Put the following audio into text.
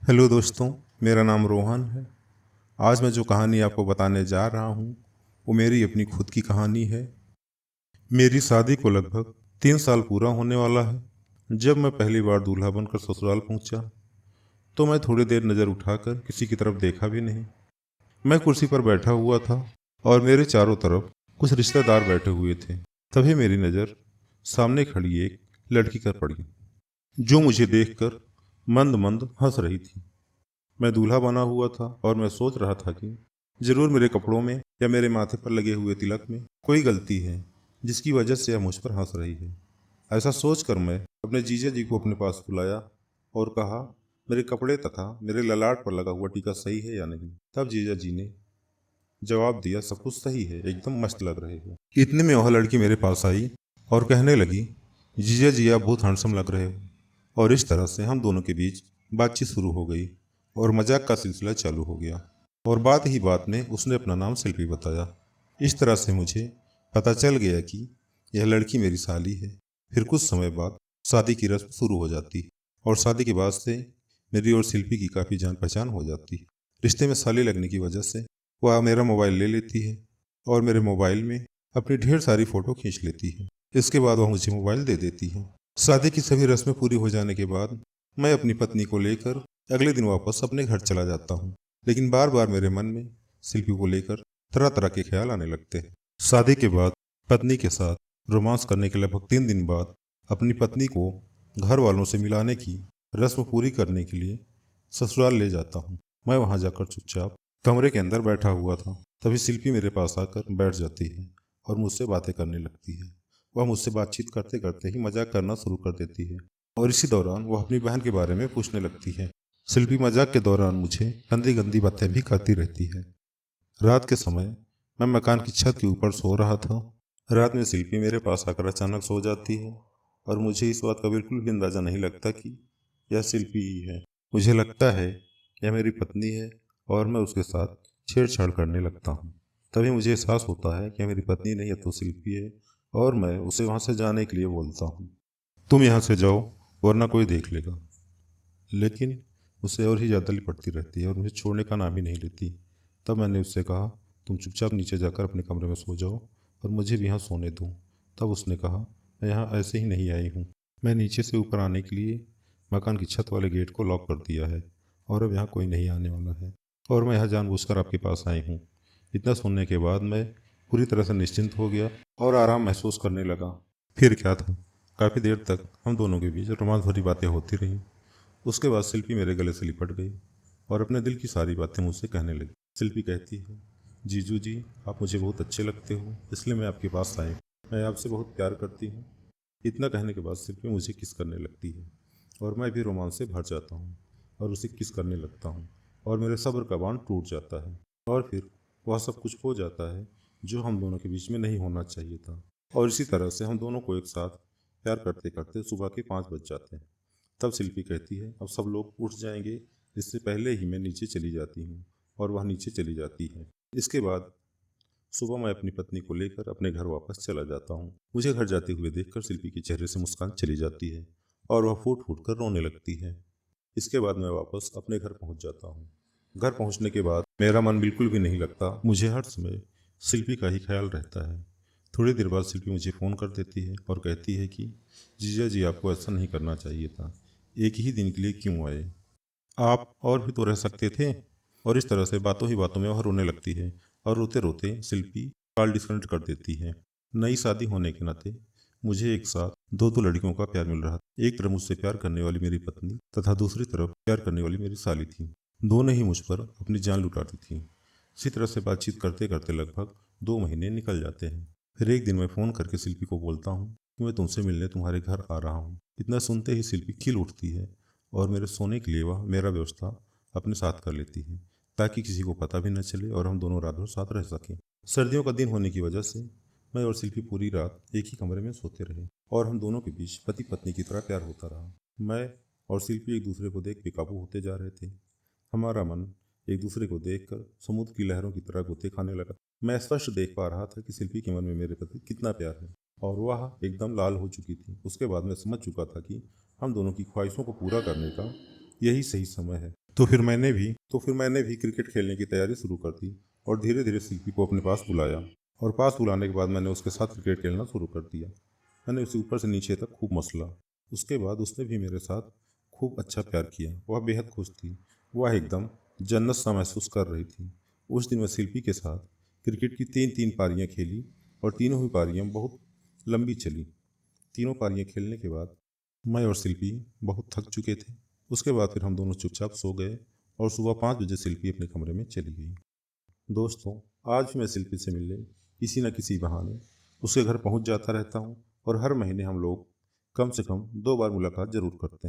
Hello दोस्तों, मेरा नाम रोहन है। आज मैं जो कहानी आपको बताने जा रहा हूँ वो मेरी अपनी खुद की कहानी है। मेरी शादी को लगभग 3 साल पूरा होने वाला है। जब मैं पहली बार दूल्हा बनकर ससुराल पहुंचा तो मैं थोड़ी देर नज़र उठाकर किसी की तरफ देखा भी नहीं। मैं कुर्सी पर बैठा हुआ था और मेरे चारों तरफ कुछ रिश्तेदार बैठे हुए थे। तभी मेरी नज़र सामने खड़ी एक लड़की पर पड़ी जो मुझे देखकर मंद मंद हंस रही थी। मैं दूल्हा बना हुआ था और मैं सोच रहा था कि जरूर मेरे कपड़ों में या मेरे माथे पर लगे हुए तिलक में कोई गलती है जिसकी वजह से यह मुझ पर हंस रही है। ऐसा सोचकर मैं अपने जीजा जी को अपने पास बुलाया और कहा, मेरे कपड़े तथा मेरे ललाट पर लगा हुआ टीका सही है या नहीं। तब जीजा जी ने जवाब दिया, सब कुछ सही है, एकदम मस्त लग रहे हो। इतने में वह लड़की मेरे पास आई और कहने लगी, जीजा जी आप बहुत हैंडसम लग रहे हो। और इस तरह से हम दोनों के बीच बातचीत शुरू हो गई और मजाक का सिलसिला चालू हो गया। और बात ही बात में उसने अपना नाम शिल्पी बताया। इस तरह से मुझे पता चल गया कि यह लड़की मेरी साली है। फिर कुछ समय बाद शादी की रस्म शुरू हो जाती और शादी के बाद से मेरी और शिल्पी की काफ़ी जान पहचान हो जाती। रिश्ते में साली लगने की वजह से वह मेरा मोबाइल ले लेती है और मेरे मोबाइल में अपनी ढेर सारी फ़ोटो खींच लेती है। इसके बाद वह मुझे मोबाइल दे देती है। शादी की सभी रस्में पूरी हो जाने के बाद मैं अपनी पत्नी को लेकर अगले दिन वापस अपने घर चला जाता हूँ। लेकिन बार बार मेरे मन में शिल्पी को लेकर तरह तरह के ख्याल आने लगते हैं। शादी के बाद पत्नी के साथ रोमांस करने के लगभग 3 दिन बाद अपनी पत्नी को घर वालों से मिलाने की रस्म पूरी करने के लिए ससुराल ले जाता हूँ। मैं वहाँ जाकर चुपचाप कमरे के अंदर बैठा हुआ था। तभी शिल्पी मेरे पास आकर बैठ जाती है और मुझसे बातें करने लगती है। वह मुझसे बातचीत करते करते ही मजाक करना शुरू कर देती है और इसी दौरान वह अपनी बहन के बारे में पूछने लगती है। शिल्पी मजाक के दौरान मुझे गंदी गंदी बातें भी करती रहती है। रात के समय मैं मकान की छत के ऊपर सो रहा था। रात में शिल्पी मेरे पास आकर अचानक सो जाती है और मुझे इस बात का बिल्कुल भी अंदाजा नहीं लगता कि यह शिल्पी ही है। मुझे लगता है यह मेरी पत्नी है और मैं उसके साथ छेड़छाड़ करने लगता हूँ। तभी मुझे एहसास होता है कि यह मेरी पत्नी नहीं है तो शिल्पी है और मैं उसे वहाँ से जाने के लिए बोलता हूँ, तुम यहाँ से जाओ वरना कोई देख लेगा। लेकिन उसे और ही ज़्यादा लिपटती रहती है और मुझे छोड़ने का नाम ही नहीं लेती। तब मैंने उससे कहा, तुम चुपचाप नीचे जाकर अपने कमरे में सो जाओ और मुझे भी यहाँ सोने दो। तब उसने कहा, मैं यहाँ ऐसे ही नहीं आई हूँ। मैं नीचे से ऊपर आने के लिए मकान की छत वाले गेट को लॉक कर दिया है और अब यहाँ कोई नहीं आने वाला है और मैं यहाँ जानबूझकर आपके पास आई हूँ। इतना सुनने के बाद मैं पूरी तरह से निश्चिंत हो गया और आराम महसूस करने लगा। फिर क्या था, काफ़ी देर तक हम दोनों के बीच रोमांस भरी बातें होती रहीं। उसके बाद शिल्पी मेरे गले से लिपट गई और अपने दिल की सारी बातें मुझसे कहने लगी। शिल्पी कहती है, जीजू जी आप मुझे बहुत अच्छे लगते हो, इसलिए मैं आपके पास आई। मैं आपसे बहुत प्यार करती हूँ। इतना कहने के बाद शिल्पी मुझे किस करने लगती है और मैं भी रोमांस से भर जाता हूँ और उसे किस करने लगता हूँ और मेरे सब्र का बांध टूट जाता है और फिर वह सब कुछ हो जाता है जो हम दोनों के बीच में नहीं होना चाहिए था। और इसी तरह से हम दोनों को एक साथ प्यार करते करते सुबह के 5 बज जाते हैं। तब शिल्पी कहती है, अब सब लोग उठ जाएंगे, इससे पहले ही मैं नीचे चली जाती हूँ और वह नीचे चली जाती है। इसके बाद सुबह मैं अपनी पत्नी को लेकर अपने घर वापस चला जाता हूँ। मुझे घर जाते हुए देखकर शिल्पी के चेहरे से मुस्कान चली जाती है और वह फूट फूट कर रोने लगती है। इसके बाद मैं वापस अपने घर पहुँच जाता हूँ। घर पहुँचने के बाद मेरा मन बिल्कुल भी नहीं लगता। मुझे हर समय शिल्पी का ही ख्याल रहता है। थोड़ी देर बाद शिल्पी मुझे फ़ोन कर देती है और कहती है कि जीजा जी आपको ऐसा नहीं करना चाहिए था, एक ही दिन के लिए क्यों आए, आप और भी तो रह सकते थे। और इस तरह से बातों ही बातों में वह रोने लगती है और रोते रोते शिल्पी कॉल डिस्कनेक्ट कर देती है। नई शादी होने के नाते मुझे एक साथ दो दो लड़कियों का प्यार मिल रहा था। एक तरफ मुझसे प्यार करने वाली मेरी पत्नी तथा दूसरी तरफ प्यार करने वाली मेरी साली थी। दोनों ही मुझ पर अपनी जान लुटाती थी। इसी तरह से बातचीत करते करते लगभग 2 महीने निकल जाते हैं। फिर एक दिन मैं फ़ोन करके शिल्पी को बोलता हूँ कि मैं तुमसे मिलने तुम्हारे घर आ रहा हूँ। इतना सुनते ही शिल्पी खिल उठती है और मेरे सोने के लिए वह मेरा व्यवस्था अपने साथ कर लेती है ताकि किसी को पता भी न चले और हम दोनों रात भर साथ रह सकें। सर्दियों का दिन होने की वजह से मैं और शिल्पी पूरी रात एक ही कमरे में सोते रहे और हम दोनों के बीच पति पत्नी की तरह प्यार होता रहा। मैं और शिल्पी एक दूसरे को देख बेकाबू होते जा रहे थे। हमारा मन एक दूसरे को देखकर समुद्र की लहरों की तरह गोते खाने लगा। मैं स्पष्ट देख पा रहा था कि शिल्पी के मन में मेरे प्रति कितना प्यार है और वह एकदम लाल हो चुकी थी। उसके बाद मैं समझ चुका था कि हम दोनों की ख्वाहिशों को पूरा करने का यही सही समय है। तो फिर मैंने भी क्रिकेट खेलने की तैयारी शुरू कर दी और धीरे धीरे शिल्पी को अपने पास बुलाया। और पास बुलाने के बाद मैंने उसके साथ क्रिकेट खेलना शुरू कर दिया। मैंने उसे ऊपर से नीचे तक खूब मसला। उसके बाद उसने भी मेरे साथ खूब अच्छा प्यार किया। वह बेहद खुश थी। वह एकदम जन्नत सा महसूस कर रही थी। उस दिन मैं शिल्पी के साथ क्रिकेट की 3 पारियां खेली और तीनों ही पारियां बहुत लंबी चली। तीनों पारियां खेलने के बाद मैं और शिल्पी बहुत थक चुके थे। उसके बाद फिर हम दोनों चुपचाप सो गए और सुबह 5 बजे शिल्पी अपने कमरे में चली गई। दोस्तों, आज भी मैं शिल्पी से मिलने किसी न किसी बहाने उसके घर पहुंच जाता रहता हूं और हर महीने हम लोग कम से कम 2 बार मुलाकात जरूर करते हैं।